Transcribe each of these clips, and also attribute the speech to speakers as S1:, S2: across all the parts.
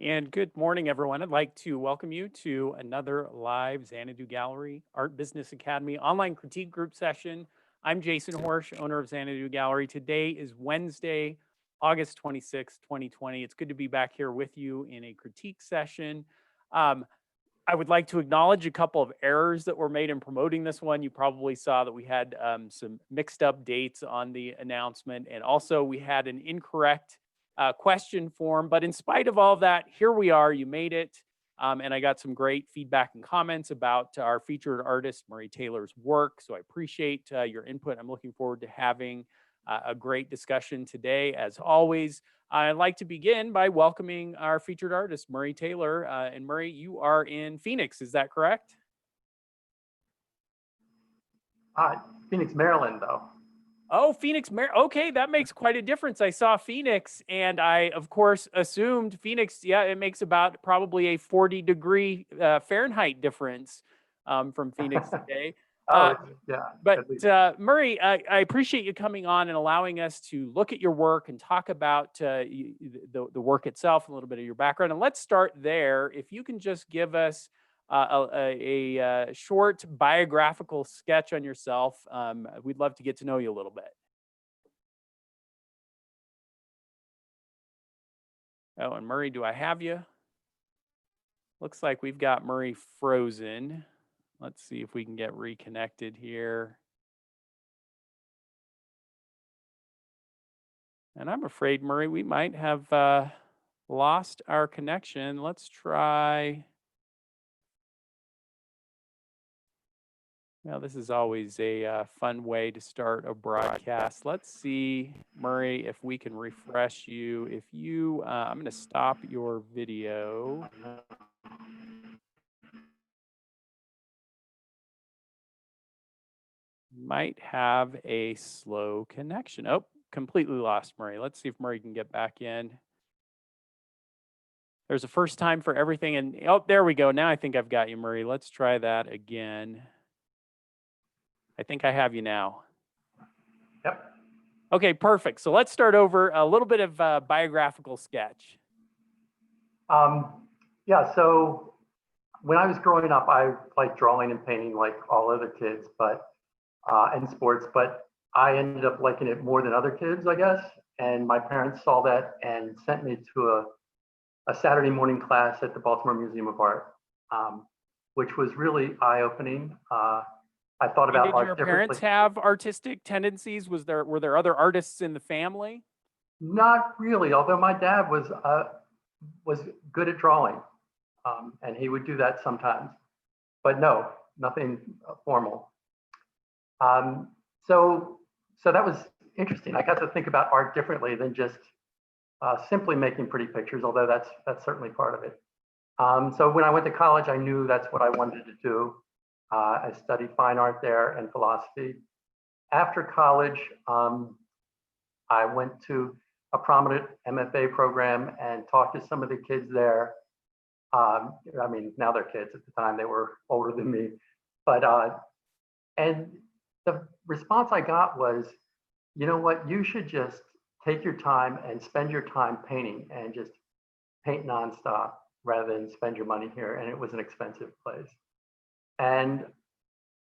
S1: And good morning, everyone. I'd like to welcome you to another live Xanadu Gallery Art Business Academy online critique group session. I'm Jason Horsch, owner of Xanadu Gallery. Today is Wednesday, August 26th, 2020. It's good to be back here with you in a critique session. I would like to acknowledge a couple of errors that were made in promoting this one. You probably saw that we had some mixed up dates on the announcement, and also we had an incorrect question form. But in spite of all that, here we are. You made it. And I got some great feedback and comments about our featured artist, Murray Taylor's work. So I appreciate your input. I'm looking forward to having a great discussion today, as always. I'd like to begin by welcoming our featured artist, Murray Taylor. And Murray, you are in Phoenix, is that correct?
S2: Phoenix, Maryland, though.
S1: Oh, Phoenix, Maryland. Okay, that makes quite a difference. I saw Phoenix, and I, of course, assumed Phoenix, yeah, it makes about probably a 40-degree Fahrenheit difference from Phoenix today.
S2: Oh, yeah.
S1: But Murray, I appreciate you coming on and allowing us to look at your work and talk about the work itself, and a little bit of your background. And let's start there. If you can just give us a short biographical sketch on yourself, we'd love to get to know you a little bit. Oh, and Murray, do I have you? Looks like we've got Murray frozen. Let's see if we can get reconnected here. And I'm afraid, Murray, we might have lost our connection. Let's try. Well, this is always a fun way to start a broadcast. Let's see, Murray, if we can refresh you. If you, I'm going to stop your video. Might have a slow connection. Oh, completely lost Murray. Let's see if Murray can get back in. There's a first time for everything. And oh, there we go. Now I think I've got you, Murray. Let's try that again. I think I have you now.
S2: Yep.
S1: Okay, perfect. So let's start over. A little bit of a biographical sketch.
S2: Yeah, so when I was growing up, I liked drawing and painting like all other kids, but and sports, but I ended up liking it more than other kids, I guess. And my parents saw that and sent me to a Saturday morning class at the Baltimore Museum of Art, which was really eye-opening. I thought about art differently.
S1: Did your parents have artistic tendencies? Were there other artists in the family?
S2: Not really, although my dad was good at drawing, and he would do that sometimes, but no, nothing formal. So that was interesting. I got to think about art differently than just simply making pretty pictures, although that's certainly part of it. So when I went to college, I knew that's what I wanted to do. I studied fine art there and philosophy. After college, I went to a prominent MFA program and talked to some of the kids there. I mean, now they're kids. At the time, they were older than me. But and the response I got was, you know what? You should just take your time and spend your time painting and just paint nonstop rather than spend your money here. And it was an expensive place. And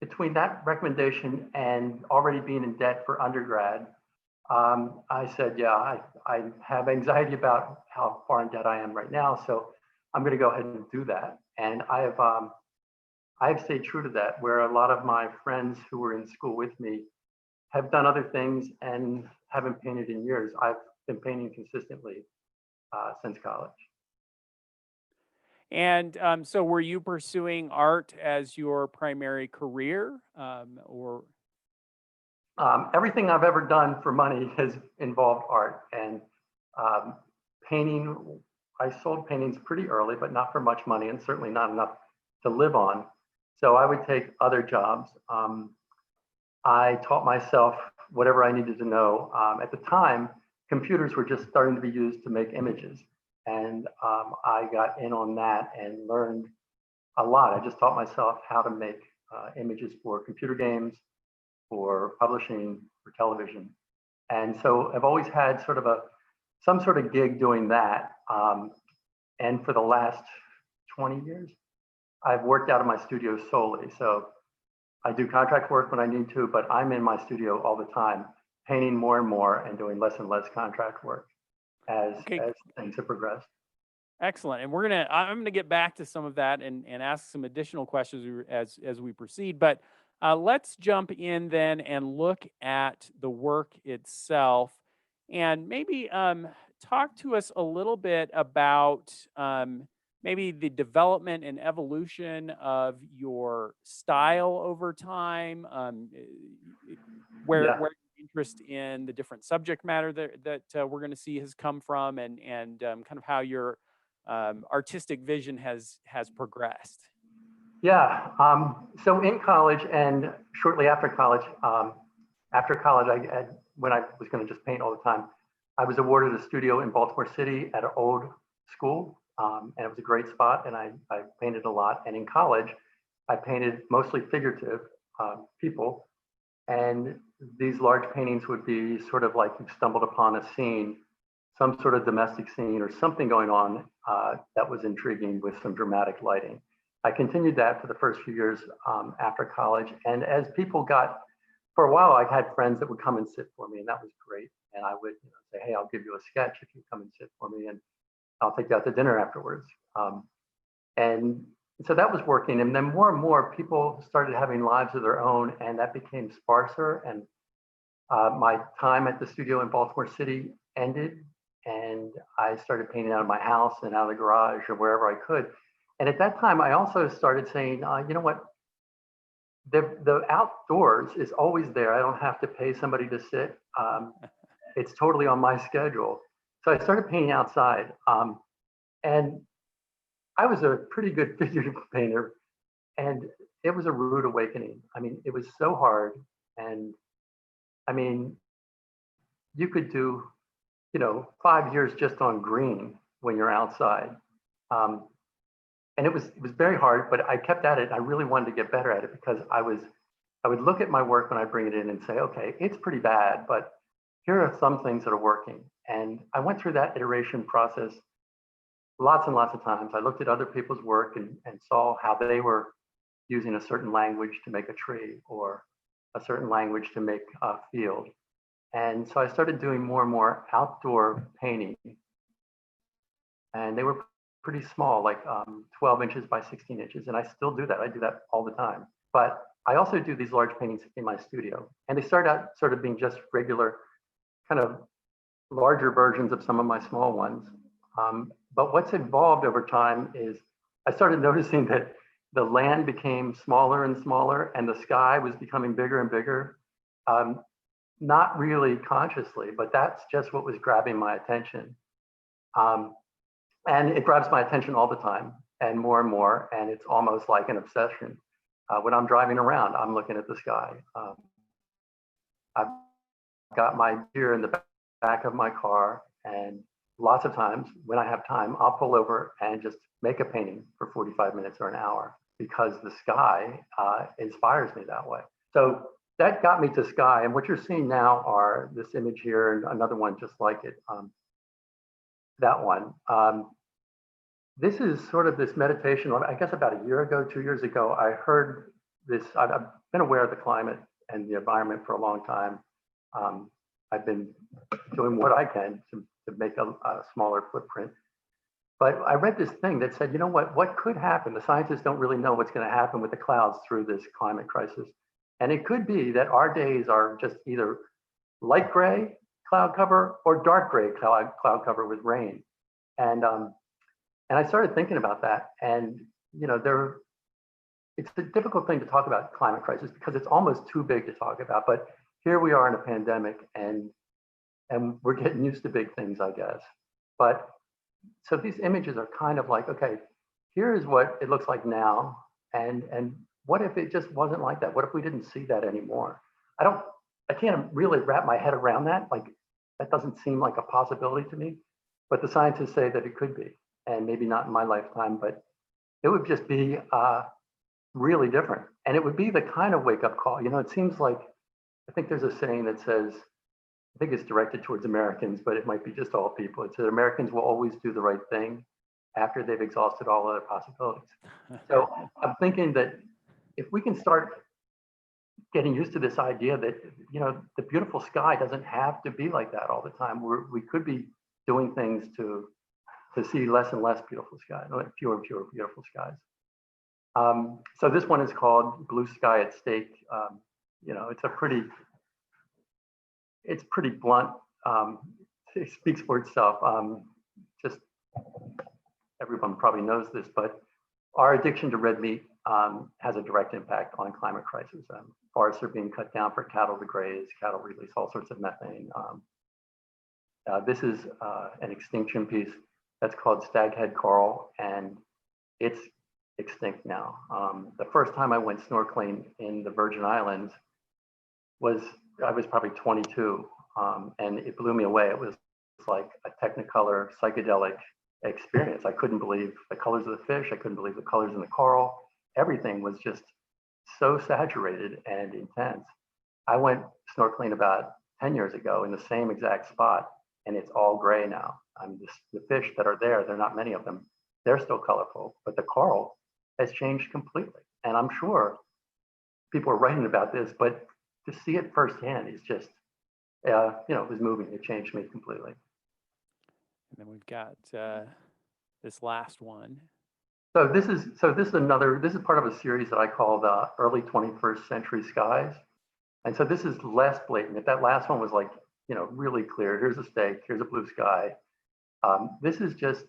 S2: between that recommendation and already being in debt for undergrad, I said, yeah, I have anxiety about how far in debt I am right now. So I'm going to go ahead and do that. And I have stayed true to that, where a lot of my friends who were in school with me have done other things and haven't painted in years. I've been painting consistently since college.
S1: And so were you pursuing art as your primary career or?
S2: Everything I've ever done for money has involved art, and painting. I sold paintings pretty early, but not for much money, and certainly not enough to live on. So I would take other jobs. I taught myself whatever I needed to know. At the time, computers were just starting to be used to make images. And I got in on that and learned a lot. I just taught myself how to make images for computer games, for publishing, for television. And so I've always had sort of some sort of gig doing that. And for the last 20 years, I've worked out of my studio solely. So I do contract work when I need to, but I'm in my studio all the time, painting more and more and doing less and less contract work as things have progressed.
S1: Excellent. And I'm gonna get back to some of that and ask some additional questions as we proceed. But let's jump in then and look at the work itself, and maybe talk to us a little bit about maybe the development and evolution of your style over time, where your interest in the different subject matter that we're going to see has come from, and kind of how your artistic vision has progressed.
S2: Yeah. So in college and shortly after college, when I was going to just paint all the time, I was awarded a studio in Baltimore City at an old school, and it was a great spot. And I painted a lot. And in college, I painted mostly figurative people, and these large paintings would be sort of like you've stumbled upon a scene, some sort of domestic scene or something going on that was intriguing with some dramatic lighting. I continued that for the first few years after college. And as people got, for a while, I had friends that would come and sit for me, and that was great. And I would say, hey, I'll give you a sketch if you come and sit for me, and I'll take you out to dinner afterwards. And so that was working. And then more and more people started having lives of their own, and that became sparser. And my time at the studio in Baltimore City ended, and I started painting out of my house and out of the garage or wherever I could. And at that time, I also started saying, you know what? The outdoors is always there. I don't have to pay somebody to sit. It's totally on my schedule. So I started painting outside. And I was a pretty good figurative painter. And it was a rude awakening. I mean, it was so hard. And I mean, you could do, 5 years just on green when you're outside. And it was very hard, but I kept at it. I really wanted to get better at it because I would look at my work when I bring it in and say, okay, it's pretty bad, but here are some things that are working. And I went through that iteration process lots and lots of times. I looked at other people's work and saw how they were using a certain language to make a tree or a certain language to make a field. And so I started doing more and more outdoor painting. And they were pretty small, like 12 inches by 16 inches. And I still do that. I do that all the time. But I also do these large paintings in my studio. And they start out sort of being just regular, kind of larger versions of some of my small ones. But what's evolved over time is I started noticing that the land became smaller and smaller and the sky was becoming bigger and bigger. Not really consciously, but that's just what was grabbing my attention. And it grabs my attention all the time and more, and it's almost like an obsession. When I'm driving around, I'm looking at the sky. I've got my deer in the back of my car, and lots of times when I have time, I'll pull over and just make a painting for 45 minutes or an hour because the sky inspires me that way. So that got me to sky, and what you're seeing now are this image here and another one just like it, that one. This is sort of this meditation. I guess about a year ago, 2 years ago, I heard this. I've been aware of the climate and the environment for a long time. I've been doing what I can to make a smaller footprint. But I read this thing that said, you know what could happen? The scientists don't really know what's going to happen with the clouds through this climate crisis. And it could be that our days are just either light gray cloud cover or dark gray cloud cover with rain. And I started thinking about that. And, it's a difficult thing to talk about climate crisis because it's almost too big to talk about. But here we are in a pandemic and we're getting used to big things, I guess. But so these images are kind of like, okay, here is what it looks like now. And what if it just wasn't like that? What if we didn't see that anymore? I can't really wrap my head around that. Like, that doesn't seem like a possibility to me, but the scientists say that it could be, and maybe not in my lifetime, but it would just be really different. And it would be the kind of wake up call. It seems like, I think there's a saying that says, I think it's directed towards Americans, but it might be just all people. It says Americans will always do the right thing. after they've exhausted all other possibilities. So I'm thinking that if we can start getting used to this idea that, the beautiful sky doesn't have to be like that all the time. We could be doing things to see less and less beautiful skies, fewer and fewer beautiful skies. So this one is called Blue Sky at Stake. It's pretty blunt. It speaks for itself. Just everyone probably knows this, but our addiction to red meat has a direct impact on climate crisis. Forests are being cut down for cattle to graze. Cattle release all sorts of methane. This is an extinction piece that's called staghead coral, and it's extinct now. The first time I went snorkeling in the Virgin Islands I was probably 22, and it blew me away. It was like a technicolor psychedelic experience. I couldn't believe the colors of the fish. I couldn't believe the colors in the coral. Everything was just so saturated and intense. I went snorkeling about 10 years ago in the same exact spot, and it's all gray now. The fish that are there, there are not many of them. They're still colorful, but the coral has changed completely. And I'm sure people are writing about this, but to see it firsthand is just, it was moving. It changed me completely.
S1: And then we've got this last one.
S2: So this is part of a series that I call the early 21st century skies. And so this is less blatant. If that last one was like, really clear, here's a stake, here's a blue sky. This is just,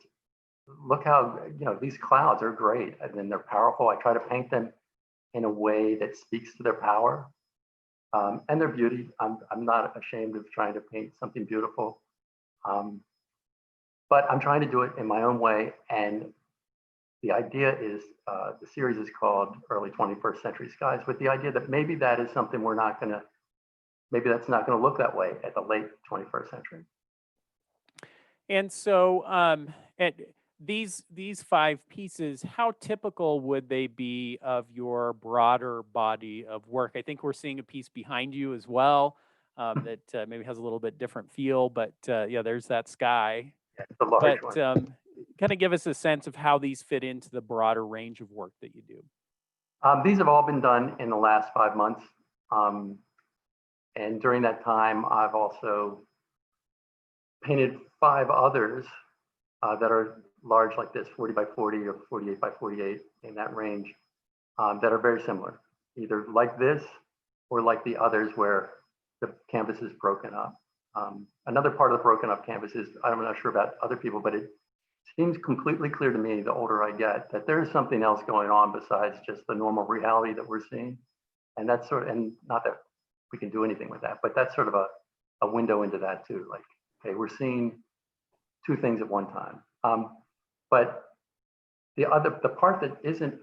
S2: look how, these clouds are great and then they're powerful. I try to paint them in a way that speaks to their power and their beauty. I'm not ashamed of trying to paint something beautiful. But I'm trying to do it in my own way. And the idea is, the series is called Early 21st Century Skies, with the idea that maybe that is something maybe that's not gonna look that way at the late 21st century.
S1: And so at these 5 pieces, how typical would they be of your broader body of work? I think we're seeing a piece behind you as well that maybe has a little bit different feel, but yeah, there's that sky.
S2: Yeah, it's a large
S1: But
S2: one.
S1: kind of give us a sense of how these fit into the broader range of work that you do.
S2: These have all been done in the last 5 months. And during that time, I've also painted 5 others that are large like this, 40 by 40 or 48 by 48 in that range, that are very similar, either like this or like the others where the canvas is broken up. Another part of the broken up canvas is, I'm not sure about other people, but it seems completely clear to me the older I get that there's something else going on besides just the normal reality that we're seeing. And that's and not that we can do anything with that, but that's sort of a window into that too. Like, okay, we're seeing 2 things at one time. But the part that isn't,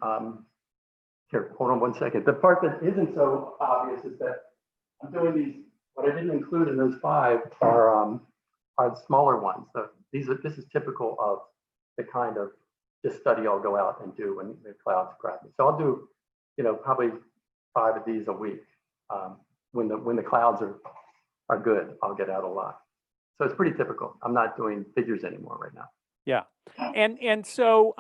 S2: here, hold on one second. The part that isn't so obvious is that I'm doing these, what I didn't include in those 5 are smaller ones. So this is typical of the kind of just study I'll go out and do when the clouds grab me. So I'll do, probably 5 of these a week. When the clouds are good, I'll get out a lot. So it's pretty typical. I'm not doing figures anymore right now.
S1: Yeah. And so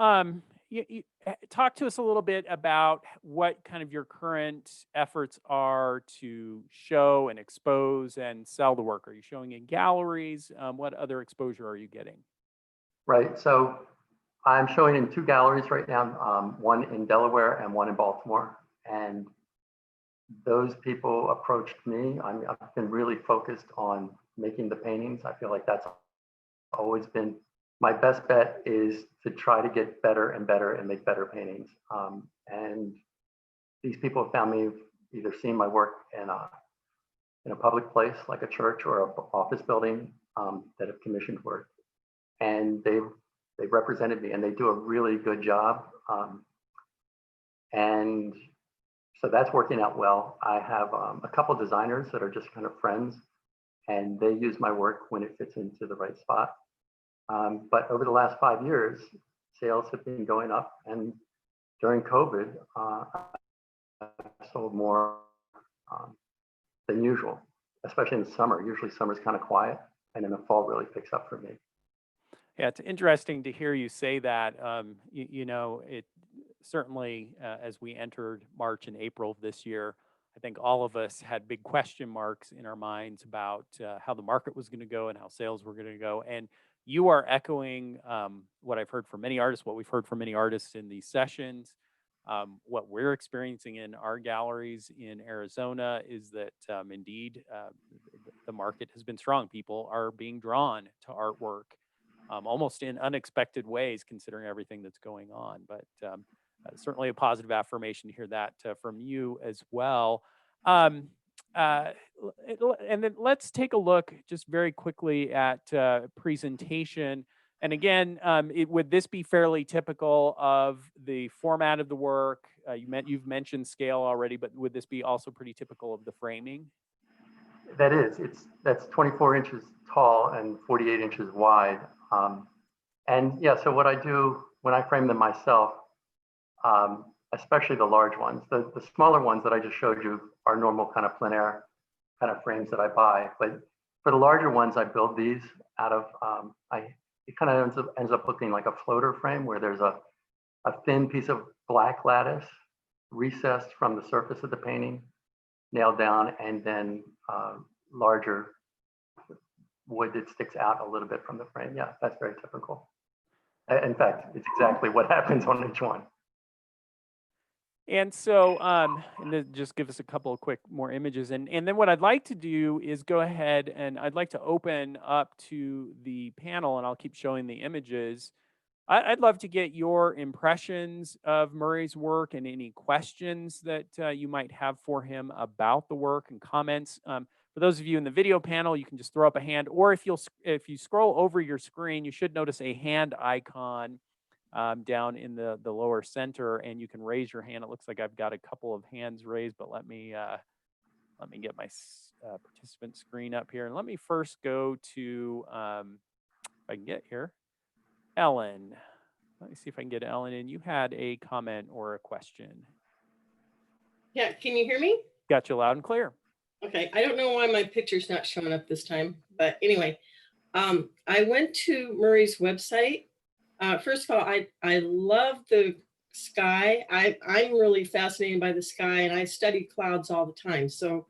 S1: you talk to us a little bit about what kind of your current efforts are to show and expose and sell the work. Are you showing in galleries? What other exposure are you getting?
S2: Right. So I'm showing in 2 galleries right now, one in Delaware and one in Baltimore. And those people approached me. I've been really focused on making the paintings. I feel like that's always been my best bet, is to try to get better and better and make better paintings. And these people have found me, either seen my work in a public place like a church or an office building that have commissioned work, and they've represented me, and they do a really good job. And so that's working out well. I have a couple designers that are just kind of friends, and they use my work when it fits into the right spot. But over the last 5 years, sales have been going up, and during COVID, I sold more than usual, especially in the summer. Usually summer's kind of quiet, and in the fall really picks up for me.
S1: Yeah, it's interesting to hear you say that. It certainly, as we entered March and April of this year, I think all of us had big question marks in our minds about how the market was going to go and how sales were going to go. And you are echoing what I've heard from many artists, what we've heard from many artists in these sessions. What we're experiencing in our galleries in Arizona is that indeed the market has been strong. People are being drawn to artwork almost in unexpected ways, considering everything that's going on. But certainly a positive affirmation to hear that from you as well. Um, and then let's take a look just very quickly at presentation. And again, would this be fairly typical of the format of the work? You've mentioned scale already, but would this be also pretty typical of the framing?
S2: That is, that's 24 inches tall and 48 inches wide. And yeah, so what I do when I frame them myself, especially the large ones, the smaller ones that I just showed you are normal kind of plein air kind of frames that I buy. But for the larger ones, I build these out of, it kind of ends up looking like a floater frame where there's a thin piece of black lattice recessed from the surface of the painting, nailed down, and then larger wood that sticks out a little bit from the frame. Yeah, that's very typical. In fact, it's exactly what happens on each one.
S1: And so, and then just give us a couple of quick more images. And then what I'd like to do is go ahead and I'd like to open up to the panel, and I'll keep showing the images. I'd love to get your impressions of Murray's work and any questions that you might have for him about the work and comments. For those of you in the video panel, you can just throw up a hand, or if you scroll over your screen, you should notice a hand icon down in the lower center, and you can raise your hand. It looks like I've got a couple of hands raised, but let me get my participant screen up here, and let me first go to if I can get here. Ellen, let me see if I can get Ellen in. You had a comment or a question.
S3: Yeah, can you hear me?
S1: Got you loud and clear.
S3: Okay, I don't know why my picture's not showing up this time, but anyway, I went to Murray's website. First of all, I love the sky. I'm really fascinated by the sky, and I study clouds all the time. So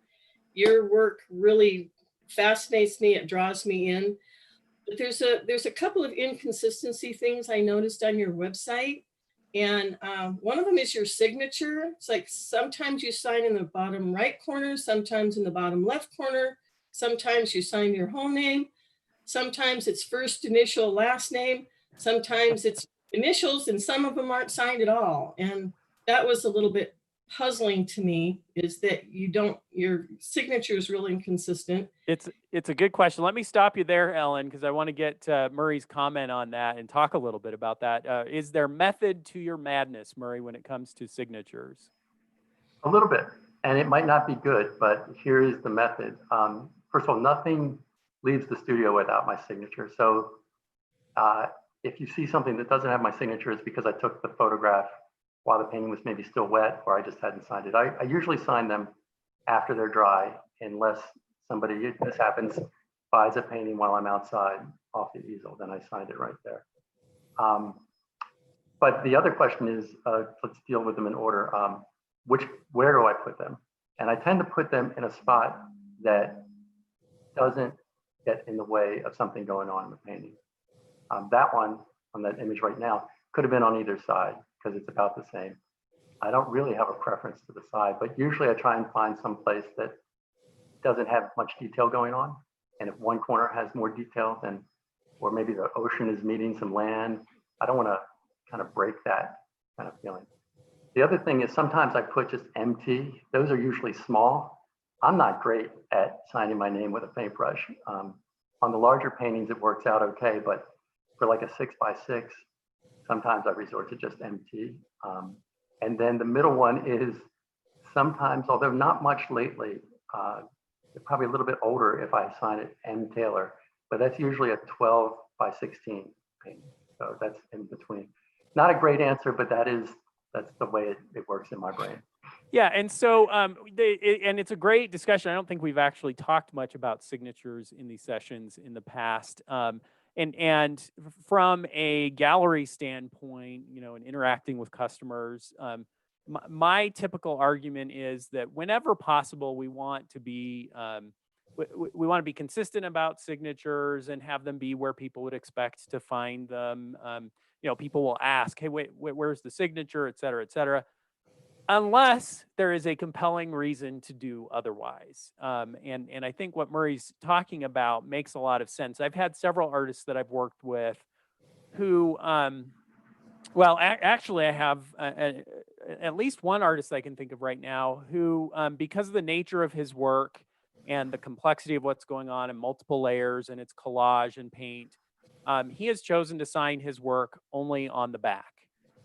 S3: your work really fascinates me. It draws me in. But there's a couple of inconsistency things I noticed on your website. And one of them is your signature. It's like sometimes you sign in the bottom right corner, sometimes in the bottom left corner, sometimes you sign your whole name, sometimes it's first initial, last name, sometimes it's initials, and some of them aren't signed at all. And that was a little bit puzzling to me, is that your signature is really inconsistent.
S1: It's a good question. Let me stop you there, Ellen, because I want to get Murray's comment on that and talk a little bit about that. Is there method to your madness, Murray, when it comes to signatures?
S2: A little bit, and it might not be good, but here is the method. First of all, nothing leaves the studio without my signature. So if you see something that doesn't have my signature, it's because I took the photograph while the painting was maybe still wet, or I just hadn't signed it. I usually sign them after they're dry, unless somebody, this happens, buys a painting while I'm outside off the easel, then I signed it right there. But the other question is, let's deal with them in order. Where do I put them? And I tend to put them in a spot that doesn't get in the way of something going on in the painting. That one on that image right now could have been on either side because it's about the same. I don't really have a preference to the side, but usually I try and find some place that doesn't have much detail going on. And if one corner has more detail, then, or maybe the ocean is meeting some land, I don't want to kind of break that kind of feeling. The other thing is sometimes I put just MT. Those are usually small. I'm not great at signing my name with a paintbrush. On the larger paintings, it works out okay, but for like a 6x6, sometimes I resort to just MT. And then the middle one is sometimes, although not much lately, probably a little bit older if I sign it M Taylor, but that's usually a 12x16 painting. So that's in between. Not a great answer, but that's the way it works in my brain.
S1: Yeah, and so and it's a great discussion. I don't think we've actually talked much about signatures in these sessions in the past. and from a gallery standpoint, and interacting with customers, my typical argument is that whenever possible, we want to be we want to be consistent about signatures and have them be where people would expect to find them. People will ask, "Hey, wait, where's the signature?" et cetera, et cetera. Unless there is a compelling reason to do otherwise. And I think what Murray's talking about makes a lot of sense. I've had several artists that I've worked with who, actually, I have at least one artist I can think of right now who, because of the nature of his work and the complexity of what's going on in multiple layers and its collage and paint, he has chosen to sign his work only on the back.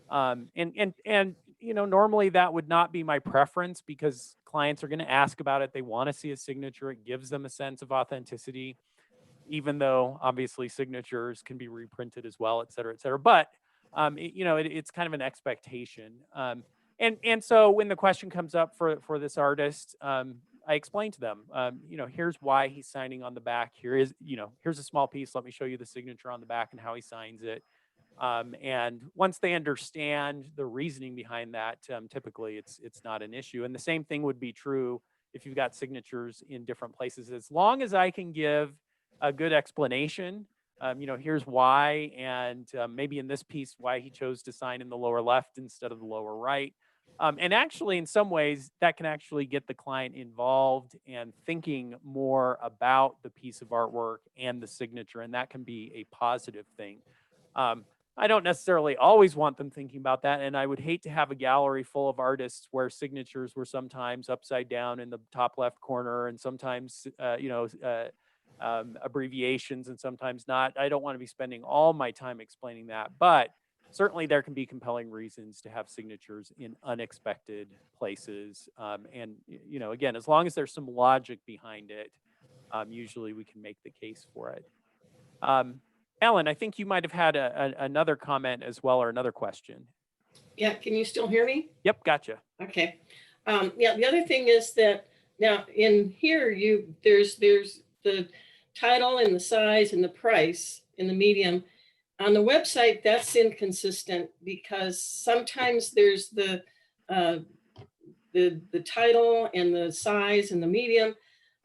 S1: And normally that would not be my preference because clients are going to ask about it. They want to see a signature. It gives them a sense of authenticity, even though obviously signatures can be reprinted as well, et cetera, et cetera. But it's kind of an expectation. And so when the question comes up for this artist, I explain to them, here's why he's signing on the back. Here's a small piece. Let me show you the signature on the back and how he signs it. And once they understand the reasoning behind that, typically it's not an issue. And the same thing would be true if you've got signatures in different places. As long as I can give a good explanation, here's why, and maybe in this piece why he chose to sign in the lower left instead of the lower right. And actually, in some ways, that can actually get the client involved and thinking more about the piece of artwork and the signature, and that can be a positive thing. I don't necessarily always want them thinking about that, and I would hate to have a gallery full of artists where signatures were sometimes upside down in the top left corner, and sometimes abbreviations, and sometimes not. I don't want to be spending all my time explaining that, but certainly there can be compelling reasons to have signatures in unexpected places. And again, as long as there's some logic behind it, usually we can make the case for it. Ellen, I think you might have had another comment as well, or another question.
S3: Yeah, can you still hear me?
S1: Yep, gotcha.
S3: Okay. Yeah, the other thing is that now in here, there's the title and the size and the price in the medium. On the website, that's inconsistent because sometimes there's the title and the size and the medium.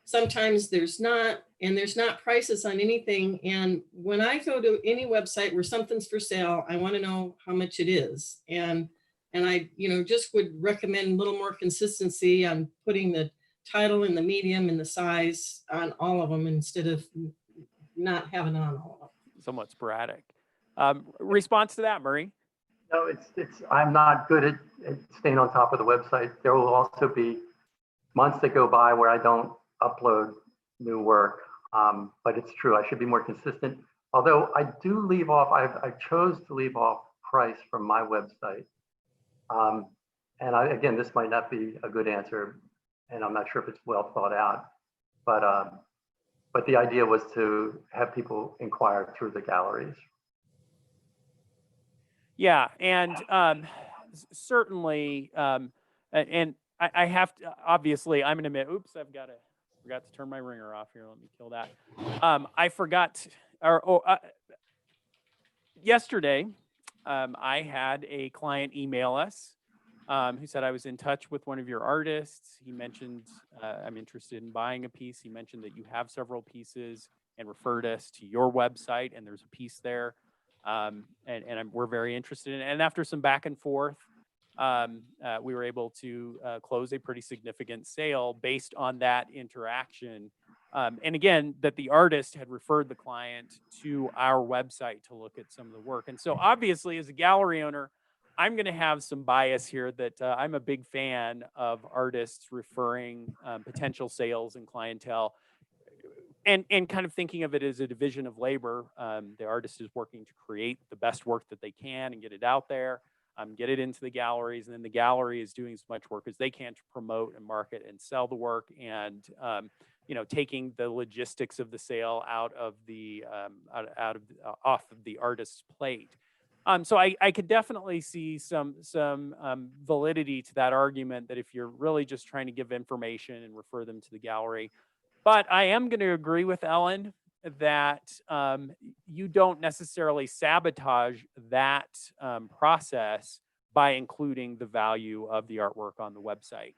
S3: Sometimes there's not, and there's not prices on anything. And when I go to any website where something's for sale, I want to know how much it is. And I, just would recommend a little more consistency on putting the title and the medium and the size on all of them instead of not having it on all of them.
S1: Somewhat sporadic. Response to that, Murray?
S2: No, I'm not good at staying on top of the website. There will also be months that go by where I don't upload new work. But it's true, I should be more consistent. Although I do leave off, I chose to leave off price from my website. And again, this might not be a good answer, and I'm not sure if it's well thought out, but the idea was to have people inquire through the galleries.
S1: Yeah, and certainly, and I have to, obviously, I'm gonna admit, oops, forgot to turn my ringer off here. Let me kill that. I forgot, yesterday, I had a client email us who said, I was in touch with one of your artists. He mentioned, I'm interested in buying a piece. He mentioned that you have several pieces and referred us to your website, and there's a piece there. We're very interested in it. And after some back and forth, we were able to close a pretty significant sale based on that interaction. And again, that the artist had referred the client to our website to look at some of the work. And so obviously, as a gallery owner, I'm going to have some bias here that I'm a big fan of artists referring potential sales and clientele, and kind of thinking of it as a division of labor. The artist is working to create the best work that they can and get it out there, get it into the galleries, and then the gallery is doing as much work as they can to promote and market and sell the work, and taking the logistics of the sale out of the off of the artist's plate. So I could definitely see some validity to that argument, that if you're really just trying to give information and refer them to the gallery. But I am going to agree with Ellen that you don't necessarily sabotage that process by including the value of the artwork on the website.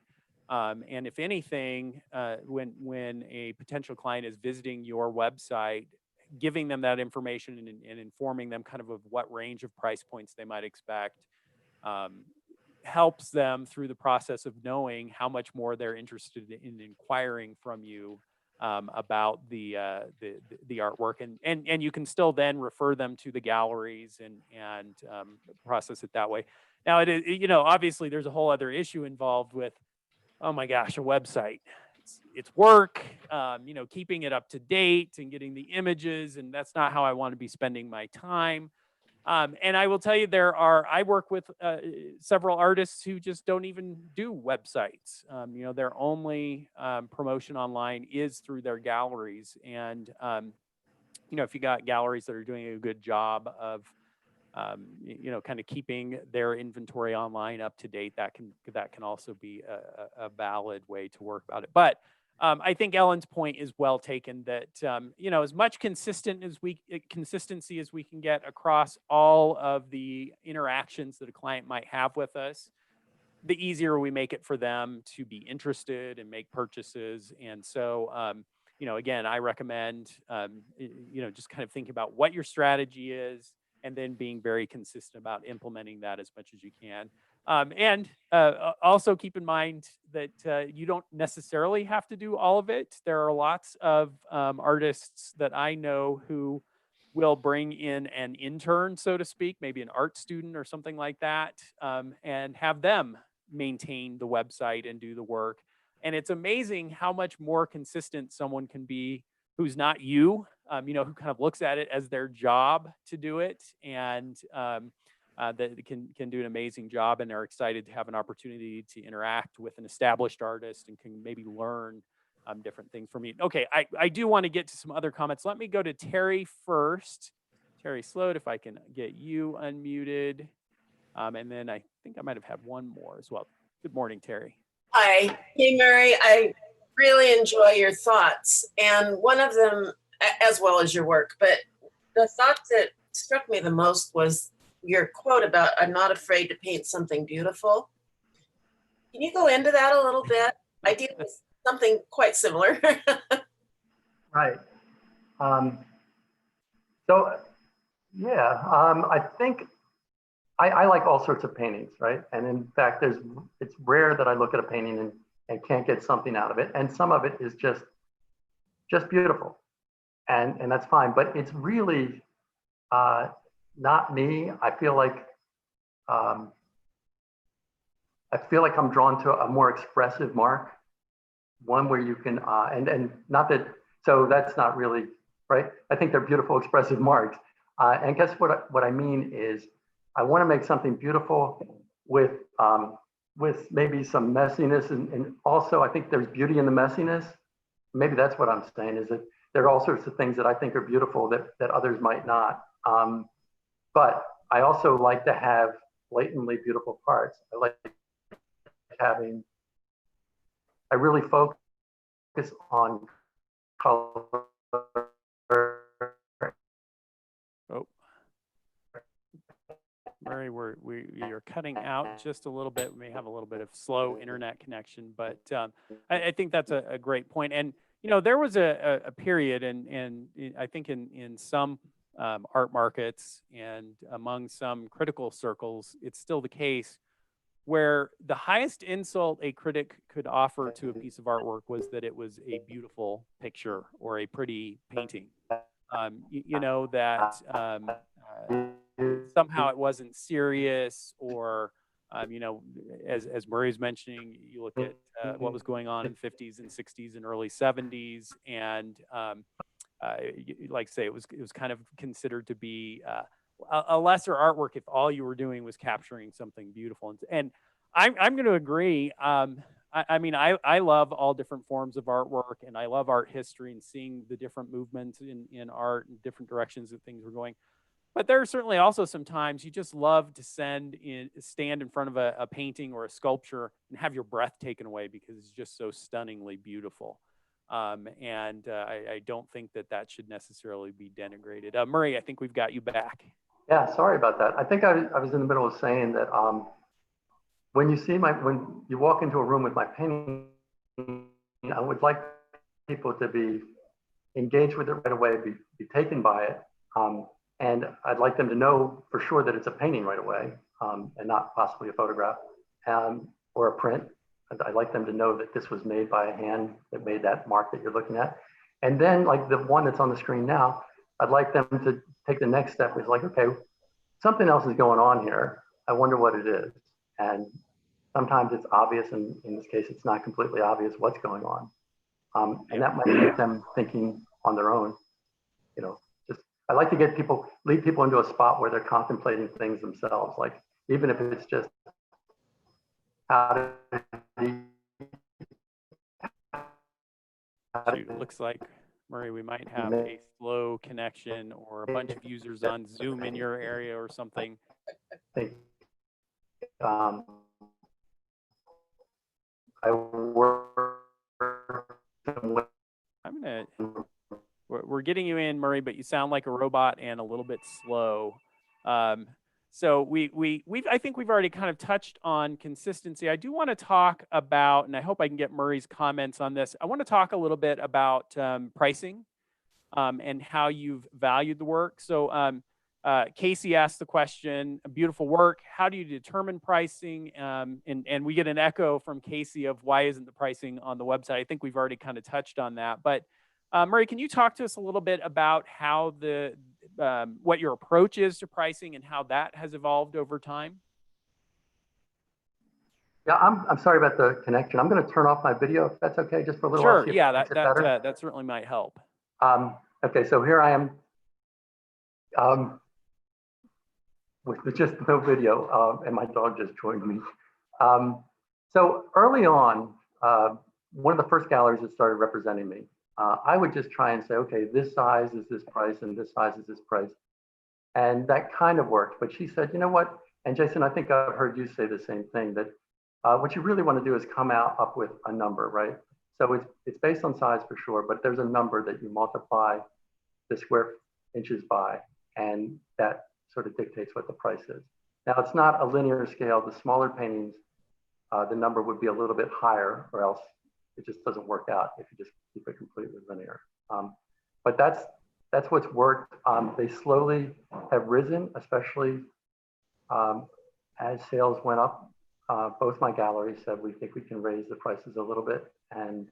S1: And if anything, when a potential client is visiting your website, giving them that information and informing them kind of what range of price points they might expect helps them through the process of knowing how much more they're interested in inquiring from you about the artwork, and you can still then refer them to the galleries and process it that way. Now, it is, obviously there's a whole other issue involved with, oh my gosh, a website. It's work, keeping it up to date and getting the images, and that's not how I want to be spending my time. And I will tell you, I work with several artists who just don't even do websites. Their only promotion online is through their galleries. And, if you got galleries that are doing a good job of, kind of keeping their inventory online up to date, that can also be a valid way to work about it. But I think Ellen's point is well taken, that as much consistency as we can get across all of the interactions that a client might have with us, the easier we make it for them to be interested and make purchases. And so, again, I recommend just kind of thinking about what your strategy is, and then being very consistent about implementing that as much as you can. And also keep in mind that you don't necessarily have to do all of it. There are lots of artists that I know who will bring in an intern, so to speak, maybe an art student or something like that, and have them maintain the website and do the work. And it's amazing how much more consistent someone can be who's not you, who kind of looks at it as their job to do it, and that can do an amazing job, and are excited to have an opportunity to interact with an established artist and can maybe learn different things from you. Okay, I do want to get to some other comments. Let me go to Terry first. Terry Sloat, if I can get you unmuted. And then I think I might have had one more as well. Good morning, Terry.
S4: Hi. Hey, Mary. I really enjoy your thoughts, and one of them, as well as your work, but the thought that struck me the most was your quote about, "I'm not afraid to paint something beautiful." Can you go into that a little bit? I deal with something quite similar.
S2: Right. So, yeah, I think I like all sorts of paintings, right? And in fact, it's rare that I look at a painting and can't get something out of it. And some of it is just beautiful. And that's fine. But it's really not me. I feel like I'm drawn to a more expressive mark, one where you can and not that. So that's not really right. I think they're beautiful, expressive marks. And guess what I mean is, I want to make something beautiful with maybe some messiness, and also I think there's beauty in the messiness. Maybe that's what I'm saying, is that there are all sorts of things that I think are beautiful that others might not. But I also like to have blatantly beautiful parts. I really focus on color.
S1: Oh, Murray, you're cutting out just a little bit. We may have a little bit of slow internet connection, but I think that's a great point. And there was a period, and I think in some art markets and among some critical circles, it's still the case, where the highest insult a critic could offer to a piece of artwork was that it was a beautiful picture or a pretty painting. That somehow it wasn't serious, or as Murray's mentioning, you look at what was going on in the 50s and 60s and early 70s, and like I say, it was kind of considered to be a lesser artwork if all you were doing was capturing something beautiful. And I'm going to agree. I love all different forms of artwork, and I love art history and seeing the different movements in art and different directions that things were going. But there are certainly also some times you just love to stand in front of a painting or a sculpture and have your breath taken away because it's just so stunningly beautiful. I don't think that that should necessarily be denigrated. Murray, I think we've got you back.
S2: Yeah, sorry about that. I think I was in the middle of saying that when you walk into a room with my painting, I would like people to be engaged with it right away, be taken by it. And I'd like them to know for sure that it's a painting right away, and not possibly a photograph or a print. I'd like them to know that this was made by a hand that made that mark that you're looking at. And then like the one that's on the screen now, I'd like them to take the next step. It's like, okay, something else is going on here. I wonder what it is. And sometimes it's obvious, and in this case, it's not completely obvious what's going on. And that might get them thinking on their own. You know, just I like to lead people into a spot where they're contemplating things themselves. Like even if it's just how to.
S1: Shoot, looks like Murray, we might have a slow connection or a bunch of users on Zoom in your area or something.
S2: I work.
S1: We're getting you in, Murray, but you sound like a robot and a little bit slow. So I think we've already kind of touched on consistency. I do want to talk about, and I hope I can get Murray's comments on this. I want to talk a little bit about pricing and how you've valued the work. So Casey asked the question, beautiful work, how do you determine pricing? And we get an echo from Casey of why isn't the pricing on the website? I think we've already kind of touched on that. But Murray, can you talk to us a little bit about how what your approach is to pricing and how that has evolved over time?
S2: Yeah, I'm sorry about the connection. I'm going to turn off my video if that's okay, just for a little while.
S1: Sure. Yeah, that certainly might help.
S2: Okay, so here I am with just no video, and my dog just joined me. So early on, one of the first galleries that started representing me, I would just try and say, okay, this size is this price and this size is this price. And that kind of worked. But she said, you know what? And Jason, I think I've heard you say the same thing, that what you really want to do is come up with a number, right? So it's based on size for sure, but there's a number that you multiply the square inches by, and that sort of dictates what the price is. Now, it's not a linear scale. The smaller paintings, the number would be a little bit higher, or else it just doesn't work out if you just keep it completely linear. But that's what's worked. They slowly have risen, especially as sales went up. Both my galleries said we think we can raise the prices a little bit, and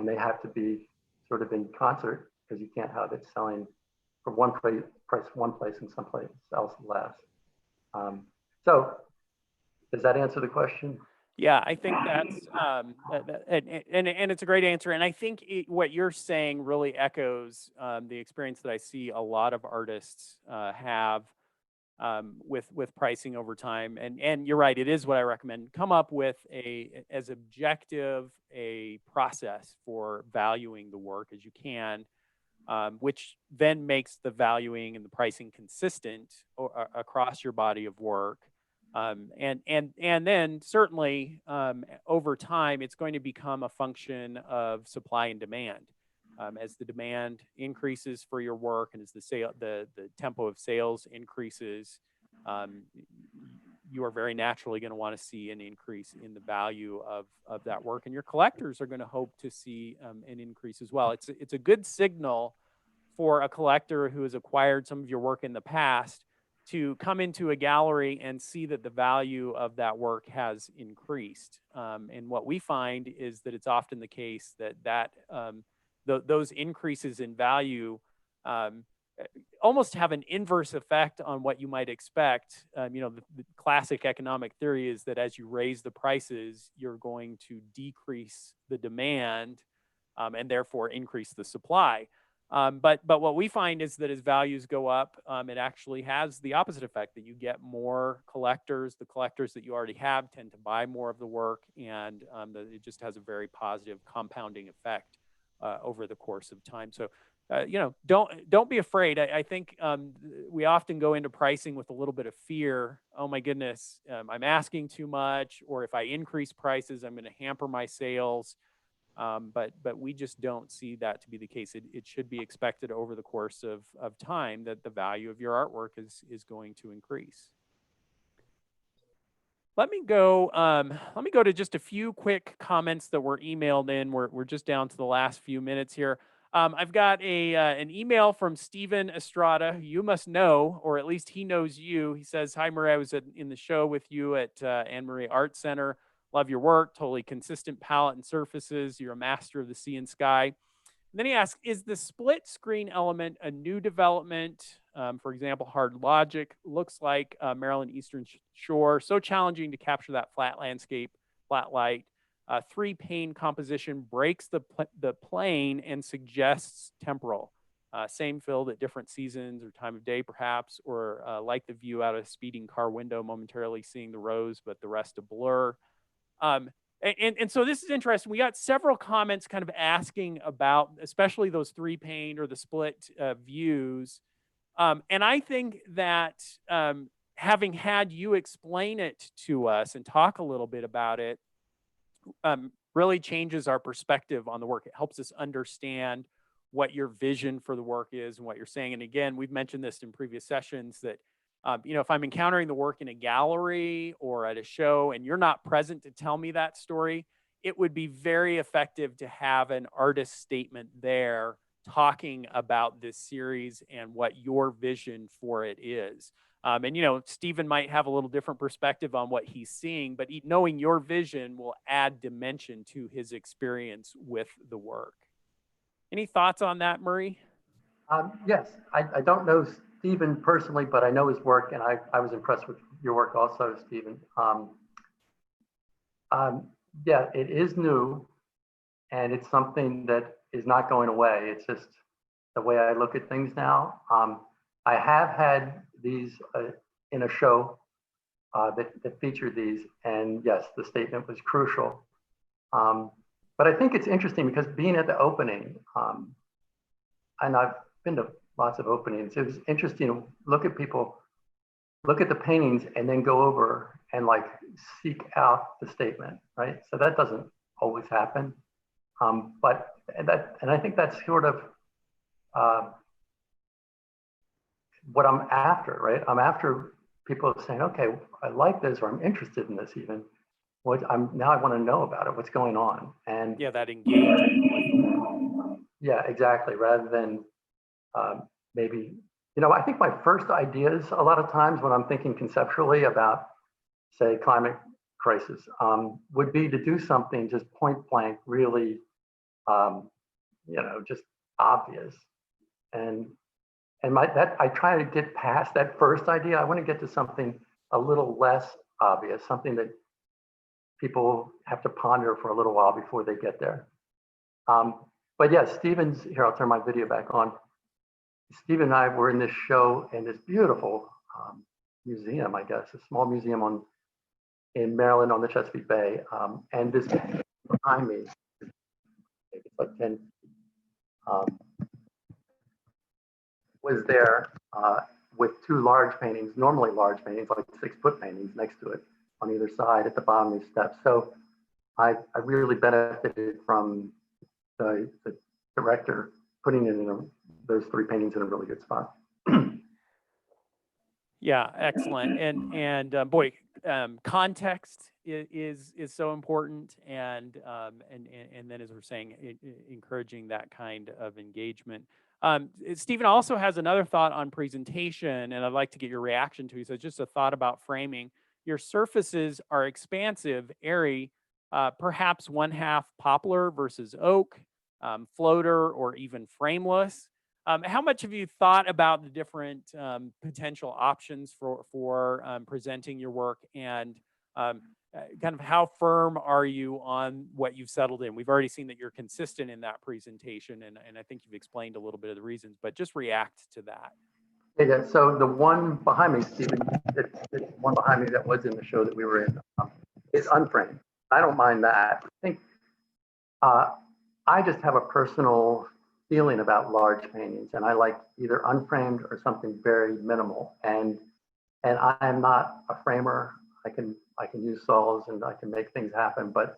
S2: they have to be sort of in concert, because you can't have it selling for one price one place and someplace else less. So does that answer the question?
S1: Yeah, I think that's and it's a great answer. And I think what you're saying really echoes the experience that I see a lot of artists have with pricing over time. And you're right, it is what I recommend. Come up with as objective a process for valuing the work as you can, which then makes the valuing and the pricing consistent across your body of work. And then certainly over time, it's going to become a function of supply and demand. As the demand increases for your work, and as the tempo of sales increases, you are very naturally going to want to see an increase in the value of that work, and your collectors are going to hope to see an increase as well. It's a good signal for a collector who has acquired some of your work in the past to come into a gallery and see that the value of that work has increased. And what we find is that it's often the case that those increases in value almost have an inverse effect on what you might expect. The classic economic theory is that as you raise the prices, you're going to decrease the demand and therefore increase the supply. But what we find is that as values go up, it actually has the opposite effect, that you get more collectors. The collectors that you already have tend to buy more of the work, and it just has a very positive compounding effect over the course of time. So, don't be afraid. I think we often go into pricing with a little bit of fear. Oh my goodness, I'm asking too much, or if I increase prices, I'm going to hamper my sales. But we just don't see that to be the case. It should be expected over the course of time that the value of your artwork is going to increase. Let me go to just a few quick comments that were emailed in. We're just down to the last few minutes here. I've got an email from Stephen Estrada, who you must know, or at least he knows you. He says, "Hi, Marie. I was in the show with you at Anne Marie Art Center. Love your work. Totally consistent palette and surfaces. You're a master of the sea and sky." And then he asks, is the split screen element a new development? For example, Hard Logic looks like Maryland Eastern Shore. So challenging to capture that flat landscape, flat light. Three-pane composition breaks the plane and suggests temporal. Same filled at different seasons or time of day, perhaps, or like the view out of a speeding car window, momentarily seeing the rose, but the rest a blur. And so this is interesting. We got several comments kind of asking about, especially those three-pane or the split views. And I think that having had you explain it to us and talk a little bit about it, really changes our perspective on the work. It helps us understand what your vision for the work is and what you're saying. And again, we've mentioned this in previous sessions that, if I'm encountering the work in a gallery or at a show and you're not present to tell me that story, it would be very effective to have an artist statement there talking about this series and what your vision for it is. And Stephen might have a little different perspective on what he's seeing, but knowing your vision will add dimension to his experience with the work. Any thoughts on that, Murray?
S2: Yes, I don't know Stephen personally, but I know his work, and I was impressed with your work also, Stephen. Yeah, it is new, and it's something that is not going away. It's just the way I look at things now. I have had these in a show that featured these, and yes, the statement was crucial. But I think it's interesting because being at the opening, and I've been to lots of openings, it was interesting to look at people, look at the paintings, and then go over and like seek out the statement, right? So that doesn't always happen. But I think that's sort of what I'm after, right? I'm after people saying, okay, I like this, or I'm interested in this even. Now I want to know about it, what's going on. And
S1: yeah, that engagement with the work.
S2: Yeah, exactly. Rather than maybe, I think my first ideas a lot of times when I'm thinking conceptually about, say, climate crisis, would be to do something just point blank, really, just obvious. And I try to get past that first idea. I want to get to something a little less obvious, something that people have to ponder for a little while before they get there. But yeah, here, I'll turn my video back on. Stephen and I were in this show in this beautiful museum, I guess, a small museum in Maryland on the Chesapeake Bay. And this behind me, it's like 10 was there with two large paintings, normally large paintings, like 6-foot paintings next to it on either side at the bottom of these steps. So I really benefited from the director putting those three paintings in a really good spot.
S1: Yeah, excellent. And boy, context is so important, and then as we're saying, encouraging that kind of engagement. Stephen also has another thought on presentation, and I'd like to get your reaction to. He says, just a thought about framing. Your surfaces are expansive, airy, perhaps one half poplar versus oak, floater, or even frameless. How much have you thought about the different potential options for presenting your work, and kind of how firm are you on what you've settled in? We've already seen that you're consistent in that presentation, and I think you've explained a little bit of the reasons, but just react to that.
S2: Yeah, so the one behind me, Stephen, the one behind me that was in the show that we were in, is unframed. I don't mind that. I think I just have a personal feeling about large paintings, and I like either unframed or something very minimal. And I am not a framer. I can use saws and I can make things happen, but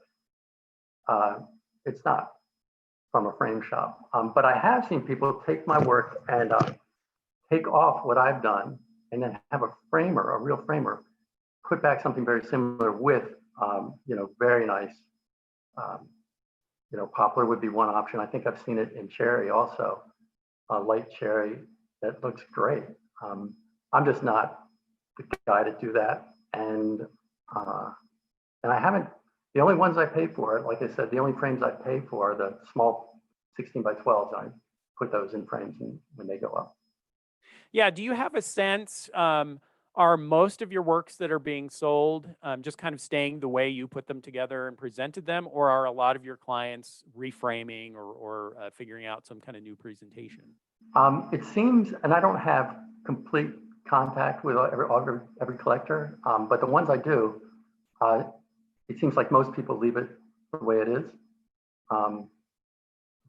S2: it's not from a frame shop. But I have seen people take my work and take off what I've done and then have a framer, a real framer, put back something very similar with, very nice, poplar would be one option. I think I've seen it in cherry also, light cherry that looks great. I'm just not the guy to do that. And I haven't, the only ones I pay for, like I said, the only frames I pay for are the small 16 by 12s. I put those in frames when they go up.
S1: Yeah. Do you have a sense, are most of your works that are being sold just kind of staying the way you put them together and presented them, or are a lot of your clients reframing or figuring out some kind of new presentation?
S2: It seems, and I don't have complete contact with every collector, but the ones I do, it seems like most people leave it the way it is.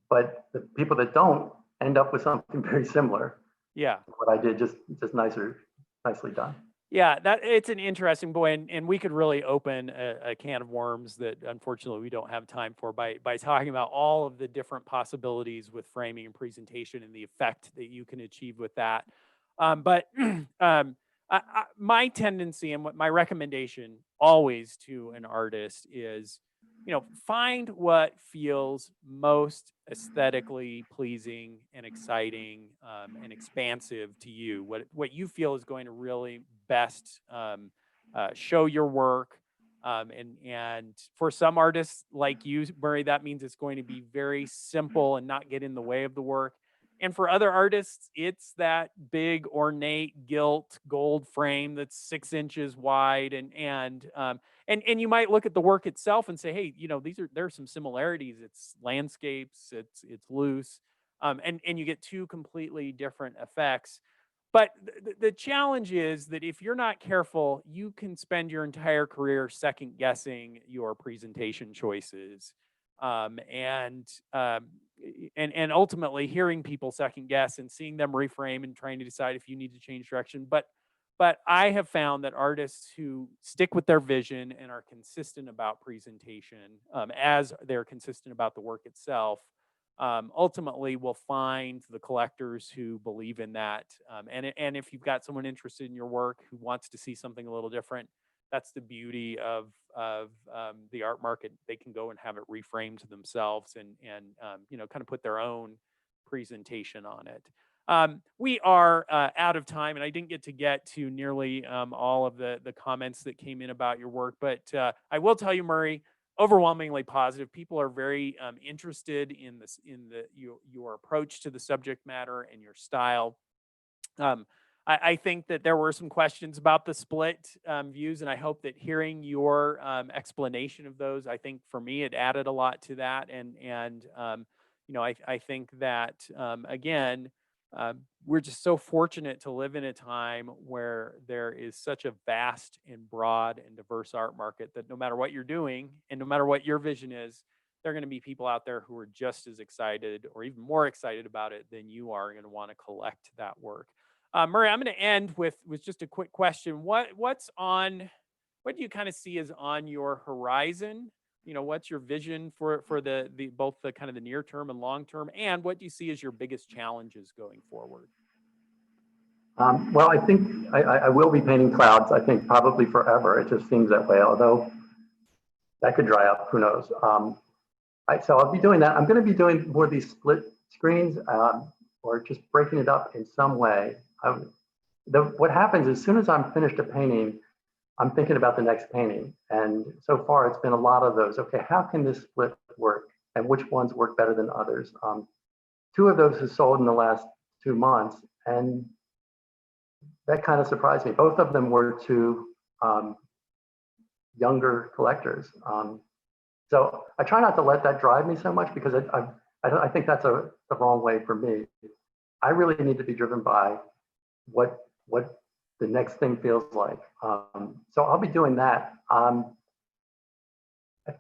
S2: But the people that don't end up with something very similar.
S1: Yeah.
S2: What I did, just nicely done.
S1: Yeah, that it's an interesting point, and we could really open a can of worms that unfortunately we don't have time for by talking about all of the different possibilities with framing and presentation and the effect that you can achieve with that. But my tendency and what my recommendation always to an artist is, find what feels most aesthetically pleasing and exciting and expansive to you. What you feel is going to really best show your work. And for some artists like you, Murray, that means it's going to be very simple and not get in the way of the work. And for other artists, it's that big ornate gilt gold frame that's 6 inches wide, and you might look at the work itself and say, hey, there are some similarities. It's landscapes, it's loose, and you get two completely different effects. But the challenge is that if you're not careful, you can spend your entire career second guessing your presentation choices, and ultimately hearing people second guess and seeing them reframe and trying to decide if you need to change direction. But I have found that artists who stick with their vision and are consistent about presentation, as they're consistent about the work itself, ultimately will find the collectors who believe in that. And if you've got someone interested in your work who wants to see something a little different, that's the beauty of the art market. They can go and have it reframed to themselves and kind of put their own presentation on it. We are out of time, and I didn't get to nearly all of the comments that came in about your work, but I will tell you, Murray, overwhelmingly positive. People are very interested in your approach to the subject matter and your style. I think that there were some questions about the split views, and I hope that hearing your explanation of those, I think for me it added a lot to that. And I think that again, we're just so fortunate to live in a time where there is such a vast and broad and diverse art market that no matter what you're doing and no matter what your vision is, there are going to be people out there who are just as excited or even more excited about it than you are going to want to collect that work. Murray, I'm going to end with just a quick question. What do you kind of see as on your horizon? What's your vision for the both the kind of the near term and long term, and what do you see as your biggest challenges going forward?
S2: Well, I think I will be painting clouds. I think probably forever. It just seems that way. Although that could dry up. Who knows? So I'll be doing that. I'm going to be doing more of these split screens, or just breaking it up in some way. What happens as soon as I'm finished a painting, I'm thinking about the next painting. And so far, it's been a lot of those. Okay, how can this split work? And which ones work better than others? 2 of those have sold in the last 2 months. And that kind of surprised me. Both of them were to younger collectors. So I try not to let that drive me so much, because I think that's the wrong way for me. I really need to be driven by what the next thing feels like. So I'll be doing that. I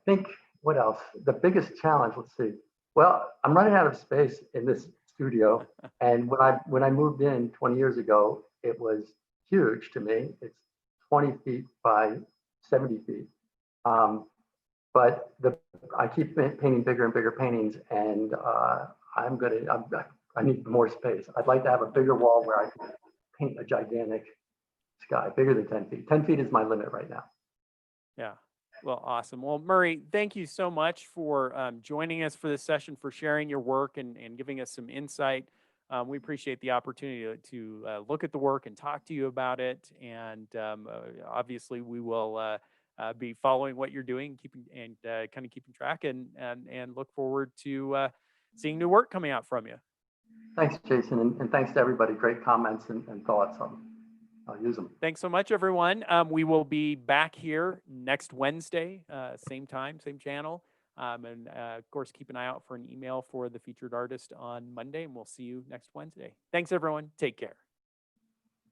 S2: think, what else? The biggest challenge, let's see. Well, I'm running out of space in this studio. And when I moved in 20 years ago, it was huge to me. It's 20 feet by 70 feet. but I keep painting bigger and bigger paintings, and I need more space. I'd like to have a bigger wall where I can paint a gigantic sky, bigger than 10 feet. 10 feet is my limit right now.
S1: Yeah. Well, awesome. Well, Murray, thank you so much for joining us for this session, for sharing your work and giving us some insight. We appreciate the opportunity to look at the work and talk to you about it. And obviously, we will be following what you're doing, kind of keeping track, and look forward to seeing new work coming out from you.
S2: Thanks, Jason, and thanks to everybody. Great comments and thoughts. I'll use them.
S1: Thanks so much, everyone. We will be back here next Wednesday, same time, same channel. And of course, keep an eye out for an email for the featured artist on Monday, and we'll see you next Wednesday. Thanks, everyone. Take care.